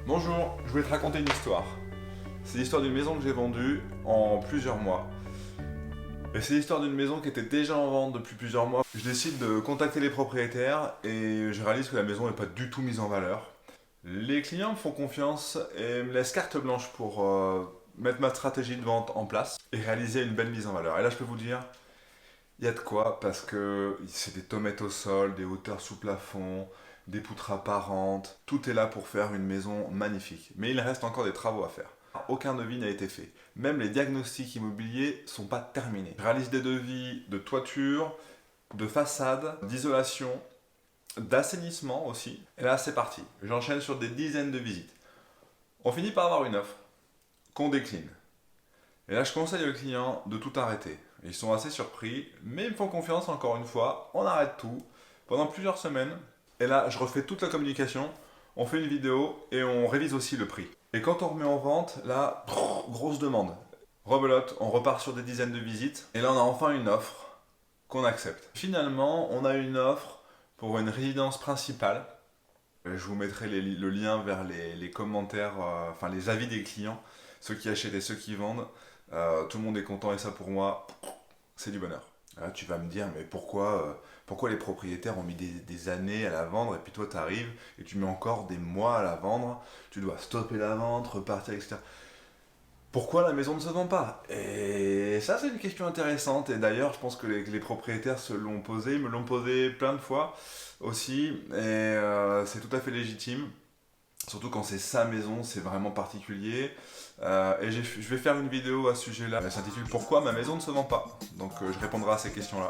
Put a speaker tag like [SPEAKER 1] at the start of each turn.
[SPEAKER 1] Bonjour, je voulais te raconter une histoire. C'est l'histoire d'une maison que j'ai vendue en plusieurs mois. Et c'est l'histoire d'une maison qui était déjà en vente depuis plusieurs mois. Je décide de contacter les propriétaires et je réalise que la maison n'est pas du tout mise en valeur. Les clients me font confiance et me laissent carte blanche pour mettre ma stratégie de vente en place et réaliser une belle mise en valeur. Et là, je peux vous dire, il y a de quoi parce que c'est des tomates au sol, des hauteurs sous plafond, des poutres apparentes. Tout est là pour faire une maison magnifique. Mais il reste encore des travaux à faire. Aucun devis n'a été fait. Même les diagnostics immobiliers sont pas terminés. Je réalise des devis de toiture, de façade, d'isolation, d'assainissement aussi. Et là, c'est parti. J'enchaîne sur des dizaines de visites. On finit par avoir une offre qu'on décline. Et là, je conseille aux clients de tout arrêter. Ils sont assez surpris, mais ils me font confiance encore une fois. On arrête tout pendant plusieurs semaines. Et là, je refais toute la communication. On fait une vidéo et on révise aussi le prix. Et quand on remet en vente, là, grosse demande. Rebelote, on repart sur des dizaines de visites. Et là, on a enfin une offre qu'on accepte. Finalement, on a une offre pour une résidence principale. Je vous mettrai le lien vers les commentaires, enfin les avis des clients, ceux qui achètent et ceux qui vendent. Tout le monde est content et ça pour moi, c'est du bonheur. Là, tu vas me dire, mais pourquoi les propriétaires ont mis des années à la vendre et puis toi tu arrives et tu mets encore des mois à la vendre, tu dois stopper la vente, repartir, etc. Pourquoi la maison ne se vend pas? Et ça, c'est une question intéressante. Et d'ailleurs, je pense que les propriétaires se l'ont posé, me l'ont posé plein de fois aussi. Et c'est tout à fait légitime. Surtout quand c'est sa maison, c'est vraiment particulier. Je vais faire une vidéo à ce sujet-là. Elle s'intitule Pourquoi ma maison ne se vend pas? Donc je répondrai à ces questions-là.